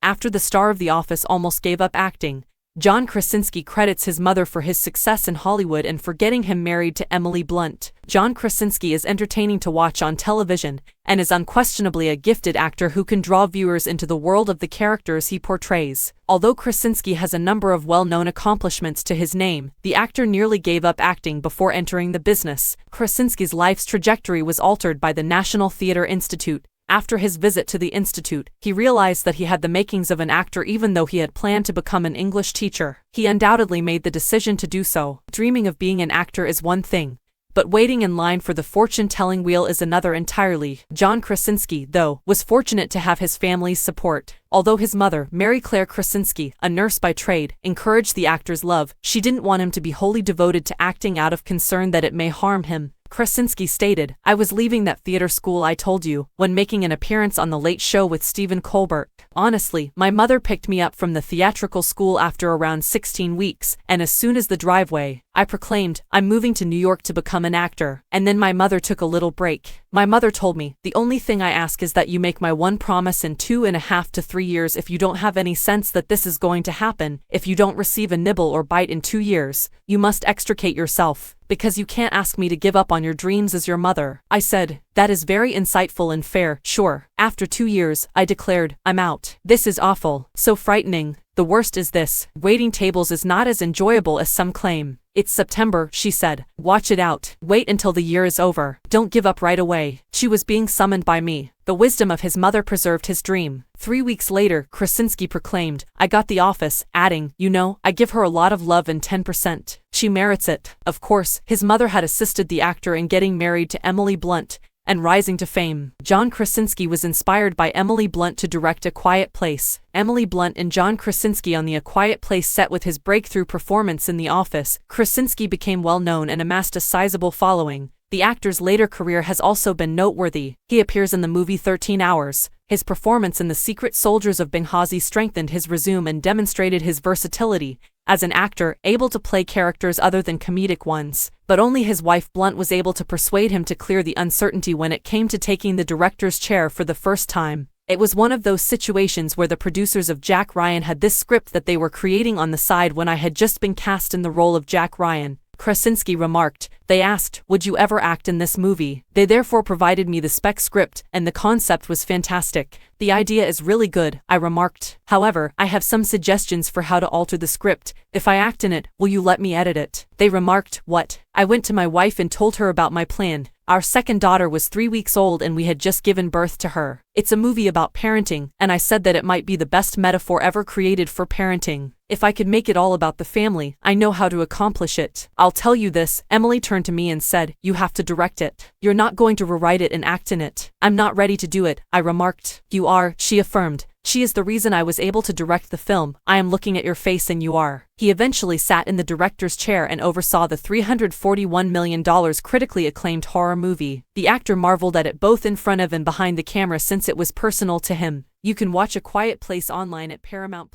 After the star of The Office almost gave up acting, John Krasinski credits his mother for his success in Hollywood and for getting him married to Emily Blunt. John Krasinski is entertaining to watch on television and is unquestionably a gifted actor who can draw viewers into the world of the characters he portrays. Although Krasinski has a number of well-known accomplishments to his name, the actor nearly gave up acting before entering the business. Krasinski's life's trajectory was altered by the National Theatre Institute. After his visit to the institute, he realized that he had the makings of an actor even though he had planned to become an English teacher. He undoubtedly made the decision to do so. Dreaming of being an actor is one thing, but waiting in line for the fortune-telling wheel is another entirely. John Krasinski, though, was fortunate to have his family's support. Although his mother, Mary Claire Krasinski, a nurse by trade, encouraged the actor's love, she didn't want him to be wholly devoted to acting out of concern that it may harm him. Krasinski stated, "I was leaving that theater school I told you, when making an appearance on The Late Show with Stephen Colbert. Honestly, my mother picked me up from the theatrical school after around 16 weeks, and as soon as the driveway, I proclaimed, I'm moving to New York to become an actor. And then my mother took a little break. My mother told me, the only thing I ask is that you make my one promise in 2.5 to 3 years. If you don't have any sense that this is going to happen, if you don't receive a nibble or bite in 2 years, you must extricate yourself, because you can't ask me to give up on your dreams as your mother." I said, "That is very insightful and fair, sure." After 2 years, I declared, "I'm out. This is awful, so frightening. The worst is this, waiting tables is not as enjoyable as some claim. It's September," she said. "Watch it out. Wait until the year is over. Don't give up right away." She was being summoned by me. The wisdom of his mother preserved his dream. 3 weeks later, Krasinski proclaimed, "I got the office," adding, "You know, I give her a lot of love and 10%. She merits it." Of course, his mother had assisted the actor in getting married to Emily Blunt and rising to fame. John Krasinski was inspired by Emily Blunt to direct A Quiet Place. Emily Blunt and John Krasinski on the A Quiet Place set. With his breakthrough performance in The Office, Krasinski became well known and amassed a sizable following. The actor's later career has also been noteworthy. He appears in the movie 13 Hours. His performance in The Secret Soldiers of Benghazi strengthened his resume and demonstrated his versatility as an actor, able to play characters other than comedic ones. But only his wife Blunt was able to persuade him to clear the uncertainty when it came to taking the director's chair for the first time. It was one of those situations where the producers of Jack Ryan had this script that they were creating on the side when I had just been cast in the role of Jack Ryan. Krasinski remarked, "They asked, would you ever act in this movie? They therefore provided me the spec script, and the concept was fantastic. The idea is really good," I remarked. "However, I have some suggestions for how to alter the script. If I act in it, will you let me edit it?" They remarked, "What?" I went to my wife and told her about my plan. Our second daughter was 3 weeks old and we had just given birth to her. It's a movie about parenting, and I said that it might be the best metaphor ever created for parenting. If I could make it all about the family, I know how to accomplish it. I'll tell you this, Emily turned to me and said, "You have to direct it. You're not going to rewrite it and act in it." "I'm not ready to do it," I remarked. "You are," she affirmed. "She is the reason I was able to direct the film. I am looking at your face and you are." He eventually sat in the director's chair and oversaw the $341 million critically acclaimed horror movie. The actor marveled at it both in front of and behind the camera since it was personal to him. You can watch A Quiet Place online at Paramount+.